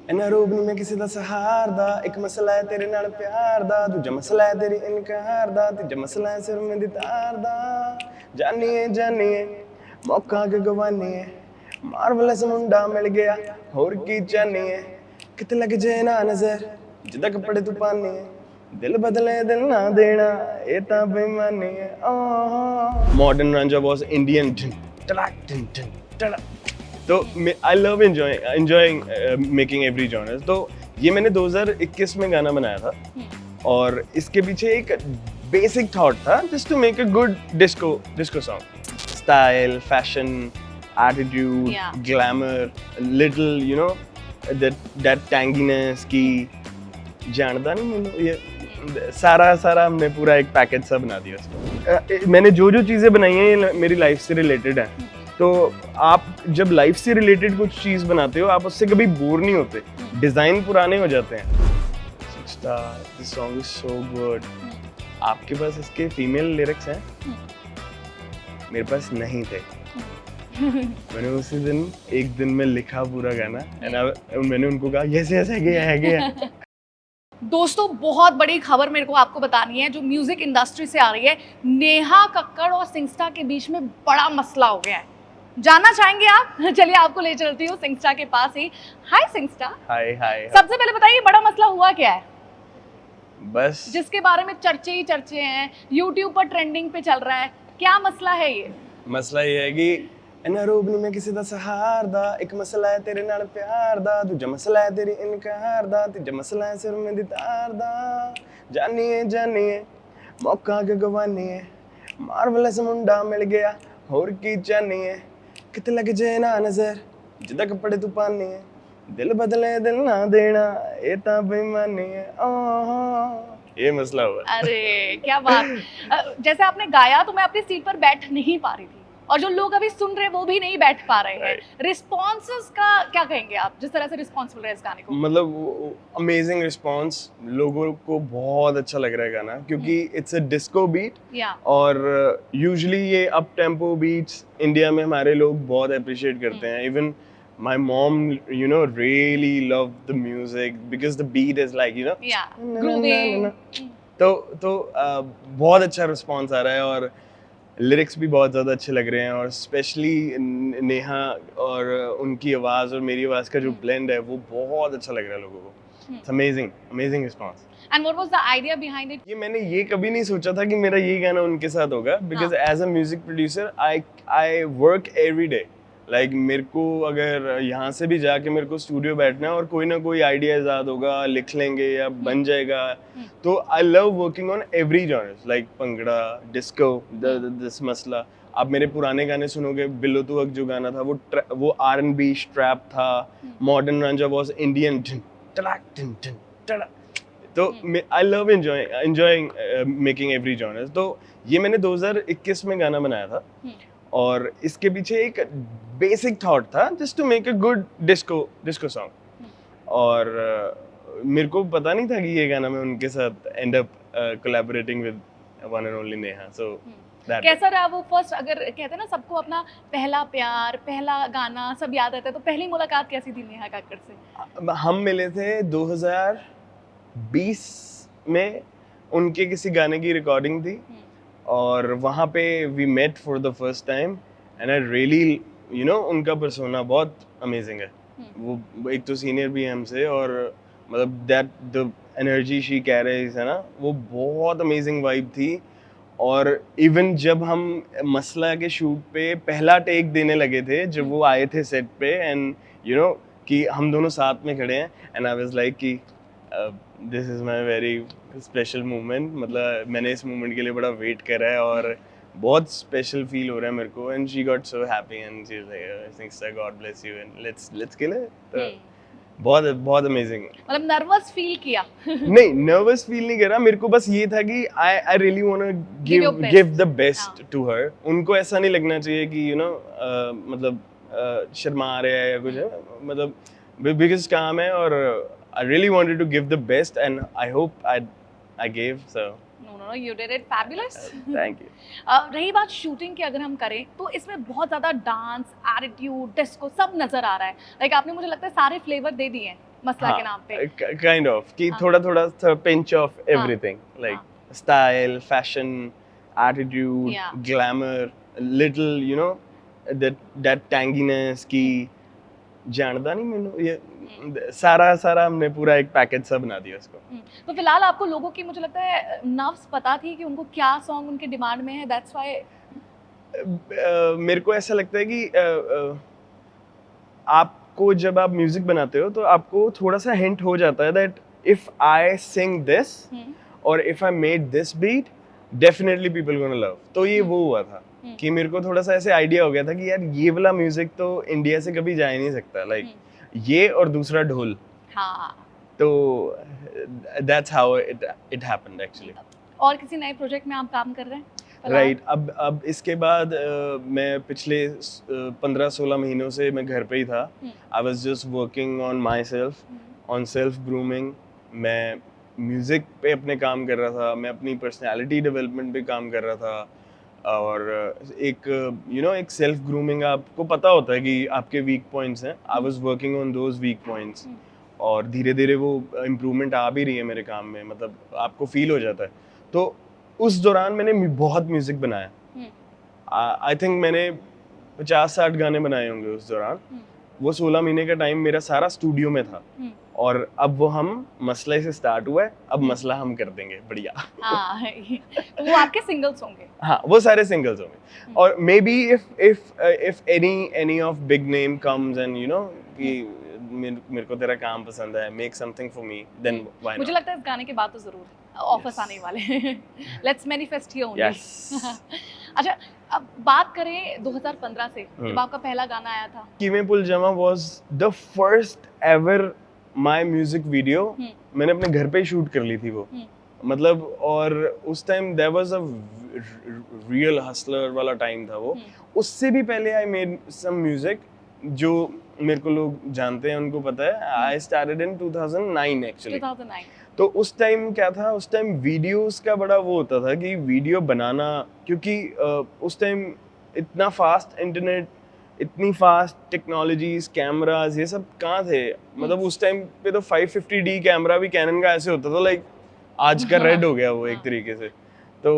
इन्ना रूप नहीं मैं किसी दा सहार दा एक मसला है तेरे नाल प्यार दा दूजा मसला है तेरी इनकार दा तीजा मसला है सिर में दी तार दा जानिए मौका के गवानिए मार्वलस मुंडा मिल गया होर की चाहनिए किते लग जाए ना नजर जिदा कपड़े तू पानी है दिल बदले दिल ना देना ये ता बेईमानी है मॉडर्न रांझा वाज इंडियन तो I love enjoying making every genre. तो ये मैंने 2021 में गाना बनाया था और इसके पीछे एक बेसिक थॉट था just to make a good disco song. Style, fashion, attitude, glamour, little you know that tanginess की जानता नहीं मैंने ये सारा हमने पूरा एक पैकेज सा बना दिया उसको। मैंने जो चीज़ें बनाई हैं ये मेरी लाइफ से रिलेटेड है। तो आप जब लाइफ से रिलेटेड कुछ चीज़ बनाते हो आप उससे कभी बोर नहीं होते। डिज़ाइन पुराने हो जाते हैं। This song is so good. आपके पास इसके फीमेल लिरिक्स हैं? मेरे पास नहीं थे। मैंने उसी दिन एक दिन में लिखा पूरा गाना एंड मैंने उनको कहा यस है गया। दोस्तों बहुत बड़ी खबर मेरे को आपको बतानी है जो म्यूजिक इंडस्ट्री से आ रही है। नेहा कक्कड़ और सिंगस्टा के बीच में बड़ा मसला हो गया है। जानना चाहेंगे आप? चलिए आपको ले चलती हूँ सिंगस्टा के पास ही। हाय सिंगस्टा। हाय। सबसे पहले बताइए बड़ा मसला हुआ क्या है? बस जिसके बारे में चर्चे ही चर्चे हैं, यूट्यूब पर ट्रेंडिंग पे चल रहा है। क्या मसला है ये? मसला ये है कि इन्ना रूप नहीं मैं किसी दा सहार दा एक मसला है तेरे नाल प्यार दा दूजा मसला है तेरी इनकार दा तीजा मसला है सिर में दी तार दा जानिए मौका के गवानिए मार्वलस मुंडा मिल गया होर की चाहनिए किते लग जाए ना नजर जिदा कपड़े तू पानी है दिल बदले दिल ना देना ये ता बेईमानी है। ये मसला हुआ। अरे क्या बात। जैसे आपने गाया तो मैं अपनी सीट पर बैठ नहीं पा रही थी और जो लोग अभी सुन रहे हैं वो भी नहीं बैठ पा रहे हैं। रिस्पॉन्सेस का क्या कहेंगे आप जिस तरह से रिस्पॉन्स मिल रहा है इस गाने को? मतलब अमेजिंग रिस्पॉन्स, लोगों को बहुत अच्छा लग रहा है गाना क्योंकि इट्स अ डिस्को बीट और यूजुअली ये अप टेम्पो बीट्स इंडिया में हमारे लोग बहुत अप्रिशिएट करते हैं। Even my mom really loved the music because the beat is like grooving। तो बहुत अच्छा रिस्पॉन्स आ रहा है और लिरिक्स भी बहुत ज़्यादा अच्छे लग रहे हैं और स्पेशली नेहा और उनकी आवाज़ और मेरी आवाज़ का जो ब्लेंड है वो बहुत अच्छा लग रहा है लोगों को। It's amazing response. And what was the idea behind it? ये मैंने ये कभी नहीं सोचा था कि मेरा ये गाना उनके साथ होगा because as a music producer I work every day. Like मेरे को अगर यहाँ से भी जाके मेरे को स्टूडियो बैठना है और कोई ना कोई आइडिया इजाद होगा, लिख लेंगे या बन जाएगा। तो I love working on every genres like bhangra, disco, this मसला। आप मेरे पुराने गाने सुनोगे, बिल्लो तू हक जो गाना था वो R&B ट्रैप था। Modern Ranjha was Indian. तो I love enjoying making every genre. तो ये मैंने 2021 में गाना बनाया था और इसके पीछे एक बेसिक थॉट था just to make a good disco song. और मेरे को पता नहीं था कि ये गाना मैं उनके साथ end up collaborating with one and only Neha. So कैसा रहा वो फर्स्ट? अगर कहते हैं ना सबको अपना पहला प्यार, पहला गाना सब याद रहता है, तो पहली मुलाकात कैसी थी नेहा कक्कड़ से? हम मिले थे 2020 में, उनके किसी गाने की रिकॉर्डिंग थी और वहाँ पे we met for the first time and I really उनका पर्सोना बहुत अमेजिंग है। वो एक तो सीनियर भी है हमसे और मतलब that the energy she carries है ना, वो बहुत अमेजिंग वाइब थी। और इवन जब हम मसला के शूट पे पहला टेक देने लगे थे, जब वो आए थे सेट पे एंड कि हम दोनों साथ में खड़े हैं एंड आई वाज लाइक कि this is my very special moment. मतलब मैंने इस मोमेंट के लिए बड़ा वेट करा है और बहुत स्पेशल फील हो रहा है मेरे को। And she got so happy and she was like I think sir God bless you and let's kill it. तो बहुत अमेजिंग। मतलब नर्वस फील किया? नहीं, नर्वस फील नहीं करा। मेरे को बस ये था कि I really want to give the best to her. उनको ऐसा नहीं लगना चाहिए कि मतलब शर्मा रहे हैं या कुछ है, मतलब बिगेस्ट काम है और I really wanted to give the best and I hope I gave. So No, you did it fabulous. Thank you. रही बात शूटिंग की, अगर हम करें तो इसमें बहुत ज़्यादा डांस, एटीट्यूड, डिस्को सब नज़र आ रहा है। लाइक आपने मुझे लगता है सारे फ्लेवर दे दिए हैं मसला के नाम पे। काइंड ऑफ कि हाँ। थोड़ा थोड़ा पिंच ऑफ एवरीथिंग हाँ। Like style fashion attitude Yeah. Glamour little you know that tanginess की जानदा नहीं मैनू ये सारा हमने पूरा एक पैकेज सा बना दिया उसको। तो फिलहाल आपको लोगों की मुझे लगता है नर्व्स पता थी कि उनको क्या सॉन्ग उनके डिमांड में है, दैट्स व्हाई। मेरे को ऐसा लगता है कि आपको जब आप म्यूजिक बनाते हो तो आपको थोड़ा सा हिंट हो जाता है that if I sing this or if I made this beat definitely people gonna love. तो ये वो हुआ था कि मेरे को थोड़ा सा ऐसे आइडिया हो गया था कि यार ये वाला म्यूजिक तो इंडिया से कभी जा ही नहीं सकता, लाइक ये और दूसरा ढोल। हाँ। तो that's how it happened actually. और किसी नए प्रोजेक्ट में आप काम कर रहे हैं? राइट अब इसके बाद मैं पिछले 15-16 महीनों से मैं घर पे ही था। I was just working on my self, on self grooming. मैं म्यूजिक पे अपने काम कर रहा था, मैं अपनी पर्सनालिटी डेवलपमेंट पे काम कर रहा था, और एक एक सेल्फ ग्रूमिंग आपको पता होता है कि आपके वीक पॉइंट्स हैं। I was working on those weak points और धीरे धीरे वो इम्प्रूवमेंट आ भी रही है मेरे काम में, मतलब आपको फील हो जाता है। तो उस दौरान मैंने बहुत म्यूजिक बनाया। आई थिंक मैंने 50-60 गाने बनाए होंगे उस दौरान। वो 16 महीने का टाइम मेरा सारा स्टूडियो में था। और अब वो हम मसले से स्टार्ट हुआ है, अब मसला हम कर देंगे बढ़िया। हाँ, तो वो आपके सिंगल्स होंगे? हाँ, वो सारे सिंगल्स होंगे। और maybe if any of big name comes and कि मेरे को तेरा काम पसंद है, make something for me, then why not. मुझे लगता है इस गाने के बाद तो जरूर ऑफर्स आने वाले हैं। Let's manifest here only. अच्छा, अब बात करें 2015 से, जब आपका पहला गाना आया था। किवें पुल जमा was the first ever my music video. मैंने अपने घर पे ही शूट कर ली थी वो, मतलब। और उस time there was a real hustler वाला टाइम था वो। उससे भी पहले आई मेड सम म्यूजिक जो मेरे को लोग जानते हैं, उनको पता है। I started in 2009 actually. 2009। तो उस टाइम क्या था, उस टाइम वीडियोस का बड़ा वो होता था कि वीडियो बनाना, क्योंकि उस टाइम इतना फास्ट इंटरनेट, इतनी फास्ट टेक्नोलॉजीज, कैमरास, ये सब कहाँ थे। मतलब उस टाइम पे तो 550D कैमरा भी कैनन का ऐसे होता था, लाइक आज का रेड हो गया वो एक तरीके से। तो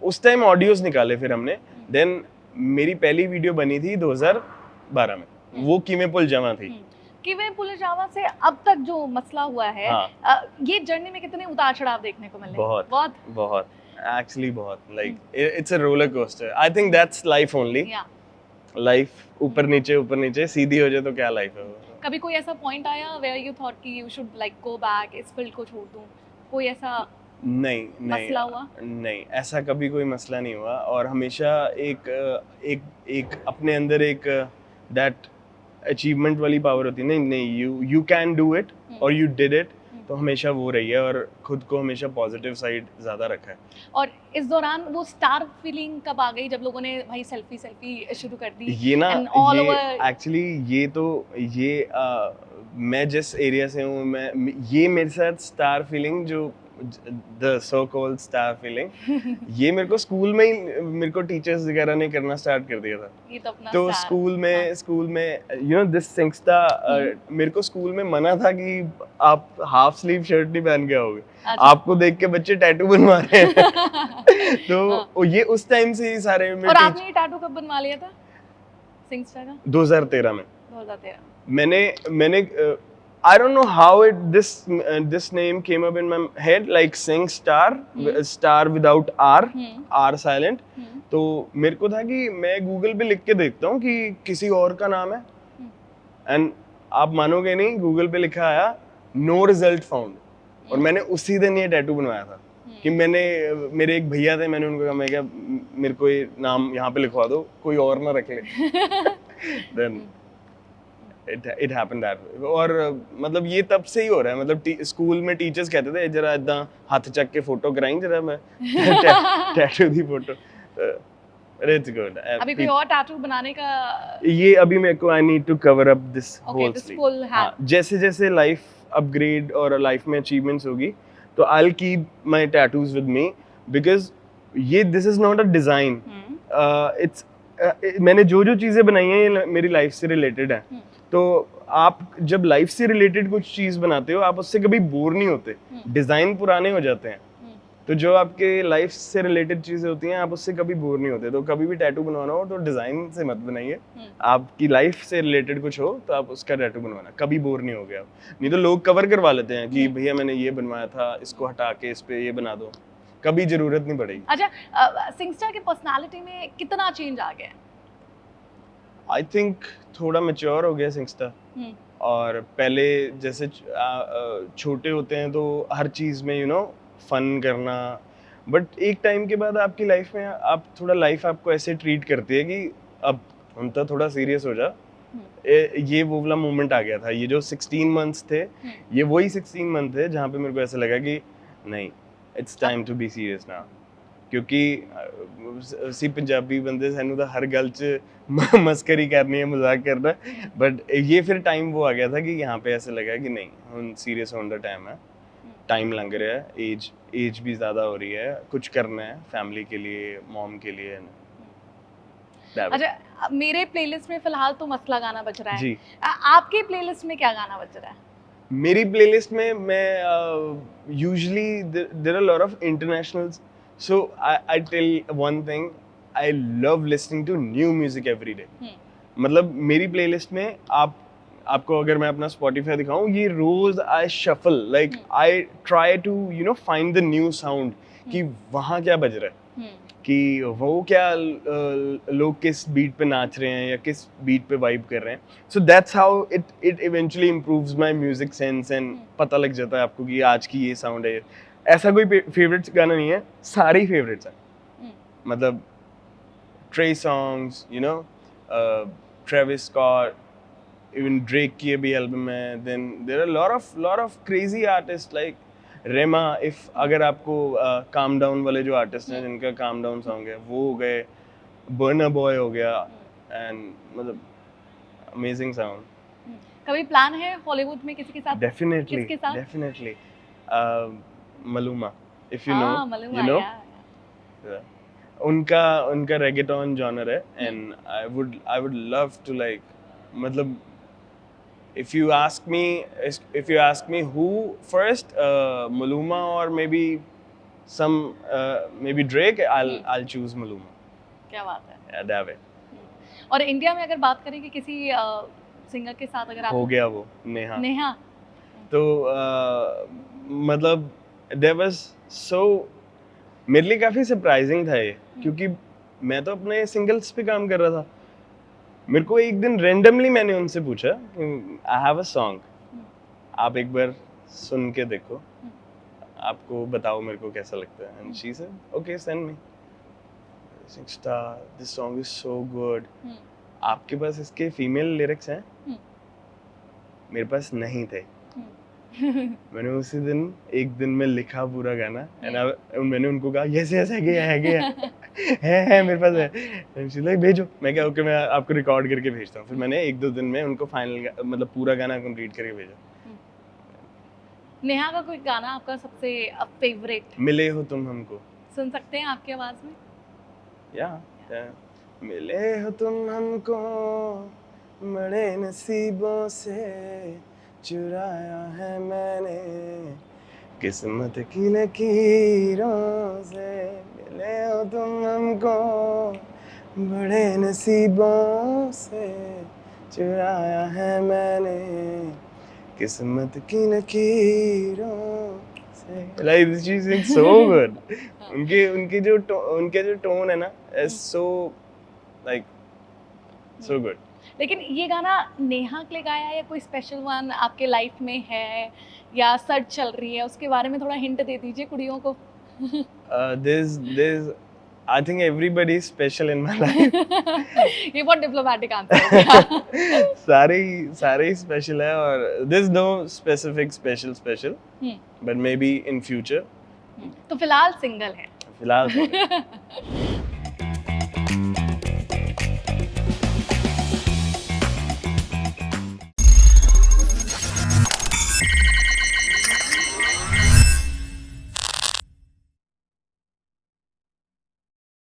उस टाइम ऑडियोज निकाले फिर हमने। देन मेरी पहली वीडियो बनी थी 2012 में, वो किवें पुल जमा थी। किवें पुल जमा से अब तक जो मसला हुआ है, हाँ। ये जर्नी में कितने उतार चढ़ाव देखने को मिले? बहुत एक्चुअली बहुत, like it's a roller coaster. I think that's life only. Life ऊपर नीचे सीधी हो जाए तो क्या लाइफ है वो। कभी कोई ऐसा पॉइंट आया वेयर यू थॉट कि you should like go back, इस फील्ड को छोड़ दूं? कोई ऐसा नहीं मसला हुआ? नहीं, ऐसा कभी कोई मसला नहीं हुआ। और हमेशा एक अपने अंदर एक दैट अचीवमेंट वाली पावर होती है। नहीं, यू कैन डू इट और यू डिड इट। तो हमेशा वो रही है, और खुद को हमेशा पॉजिटिव साइड ज्यादा रखा है। और इस दौरान वो स्टार फीलिंग कब आ गई, जब लोगों ने भाई सेल्फी शुरू कर दी? ये ना, ये एक्चुअली ये मैं जिस एरिया से हूँ, ये मेरे साथ स्टार फीलिंग, जो the so called star feeling, ये मेरे को स्कूल में ही मेरे को टीचर्स वगैरह ने करना स्टार्ट कर दिया था। ये तो अपना तो स्कूल में दिस सिंगस्टा, मेरे को स्कूल में मना था कि आप हाफ स्लीव शर्ट नहीं पहन के आओगे। अच्छा। आपको देख के बच्चे टैटू बनवा रहे हैं। तो ये उस टाइम से ही सारे। और आपने ये टैटू कब बनवा लिया था सिंगस्टा का? 2013 में। 2013 मैंने I don't know how this name came up in my head, like SingStar, star without R silent. तो मेरे को था कि मैं गूगल पे लिख के देखता हूँ कि किसी और का नाम है, एंड आप मानोगे नहीं, गूगल पे लिखा आया नो रिजल्ट फाउंड। और मैंने उसी दिन ये टैटू बनवाया था कि मेरे एक भैया थे, मैंने उनको कहा, मैं क्या, मेरे को ये नाम यहाँ पे लिखवा दो, कोई और ना रख ले। Then it happened that way. और मतलब ये तब से ही हो रहा है। मतलब स्कूल में टीचर्स कहते थे जरा इदा हाथ चक के फोटो कराई जरा, मैं tattoo the photo. It's good. अभी कोई और टैटू बनाने का? ये अभी मेरे को I need to cover up this whole sleeve. जैसे जैसे लाइफ अपग्रेड और लाइफ में अचीवमेंट्स होगी, तो I will keep my tattoos with me, because ये this is not a design. It's मैंने जो चीजें बनाई हैं ये मेरी लाइफ से रिलेटेड है। तो आप जब लाइफ से रिलेटेड कुछ चीज बनाते हो आप उससे कभी बोर नहीं होते, डिजाइन पुराने हो जाते हैं, तो जो आपके लाइफ से रिलेटेड चीजें होती हैं आप उससे कभी बोर नहीं होते। तो कभी भी टैटू बनवाना हो तो डिजाइन से मत बनाइए, आपकी लाइफ से रिलेटेड कुछ हो तो आप उसका टैटू बनवाना, कभी बोर नहीं हो गया। नहीं तो लोग कवर करवा लेते हैं कि भैया मैंने ये बनवाया था, इसको हटा के इस पे ये बना दो, कभी जरूरत नहीं पड़ेगी। अच्छा, सिंगस्टार की पर्सनालिटी में कितना चेंज आ गया है? आई थिंक थोड़ा मैच्योर हो गया सिंगस्टार। और पहले जैसे छोटे होते हैं तो हर चीज में फन करना, बट एक टाइम के बाद आपकी लाइफ में आप थोड़ा लाइफ आपको ऐसे ट्रीट करती है कि अब हम तो थोड़ा सीरियस हो जा। ये वो वाला मोमेंट आ गया था, ये जो 16 मंथ्स थे ये वही 16 मंथ थे जहाँ पे मेरे को ऐसा लगा कि नहीं, it's time to be serious now. क्योंकि ਅਸੀਂ पंजाबी बंदे सानू तो हर गल च मस्करी करनी है, मजाक करना, बट ये फिर टाइम वो आ गया था कि यहाँ पे ऐसे लगा कि नहीं, हम सीरियस होने का टाइम है, टाइम लग रहा है, एज भी ज़्यादा हो रही है, कुछ करना है फैमिली के लिए, मॉम के लिए। अच्छा, मेरे प्लेलिस्ट में फिलहाल तो मसला गाना बज रहा है जी। आपके प्लेलिस्ट में क्या गाना बज रहा है? मेरी प्लेलिस्ट में मैं usually there are lot of internationals, so I tell one thing, I love listening to new music every day। मतलब मेरी प्लेलिस्ट में आपको अगर मैं अपना Spotify दिखाऊं, ये रोज I shuffle, like I try to find the new sound कि वहाँ क्या बज रहा है, कि वो क्या लोग किस बीट पे नाच रहे हैं या किस बीट पे वाइब कर रहे हैं। So that's how it eventually improves my music sense and पता लग जाता है आपको कि आज की ये साउंड है। ऐसा कोई फेवरेट गाना नहीं है, सारे ही फेवरेट्स हैं। मतलब Trey Songz, Travis Scott, even Drake की अभी एल्बम है, then there are lot of crazy artist like Rema. If अगर आपको काम डाउन वाले जो आर्टिस्ट हैं जिनका काम डाउन सॉन्ग है वो हो गए, बर्नर बॉय हो गया, एंड मतलब अमेजिंग साउंड। कभी प्लान है हॉलीवुड में किसी के साथ? Definitely Maluma, if you know, उनका रेगेटन जॉनर है, and I would love to like, मतलब if you ask me who first, Maluma or maybe maybe Drake, I'll choose Maluma। क्या बात है। Yeah, that way। और इंडिया में अगर बात करें कि किसी सिंगर के साथ अगर आप हो गया वो नेहा तो मतलब there was so, मेरे लिए काफी सरप्राइजिंग था ये, क्योंकि मैं तो अपने सिंगल्स पे काम कर रहा था। मेरे को एक दिन रैंडमली मैंने उनसे पूछा, आई हैव अ सॉन्ग, आप एक बार सुन के देखो, आपको बताओ मेरे को कैसा लगता है। And she said okay, send me. Singstar, this song is so good, आपके पास इसके फीमेल लिरिक्स हैं? मेरे पास नहीं थे। मैंने उसी दिन एक दिन में लिखा पूरा गाना, एंड मैंने उनको कहा यस यस है मेरे पास है। लाइक भेजो। मैं क्या, ओके मैं आपको रिकॉर्ड करके भेजता हूँ। फिर मैंने 1-2 दिन में उनको फाइनल मतलब पूरा गाना कंप्लीट करके भेजा। नेहा का कोई गाना आपका सबसे फेवरेट? मिले हो तुम हमको, सुन सकते हैं आपकी आवाज में? या मिले हो तुम हमको, बड़े नसीबों से चुराया है मैंने, किस्मत की लकीरों से। मिले हो तुम हमको, बड़े नसीबों से चुराया है मैंने, किस्मत की लकीरों से। Like she's so good। उनके जो टोन है ना, is so like so good। लेकिन ये गाना नेहा के लिए गाया है या कोई स्पेशल वन आपके लाइफ में है या सर्च चल रही है, उसके बारे में थोड़ा हिंट दे दीजिए कुड़ियों को। There's I think everybody is special in my life। ये बहुत डिप्लोमेटिक आंसर हो गया। सारे ही स्पेशल है, और there's no specific special, but maybe in future। तो फिलहाल सिंगल है? फिलहाल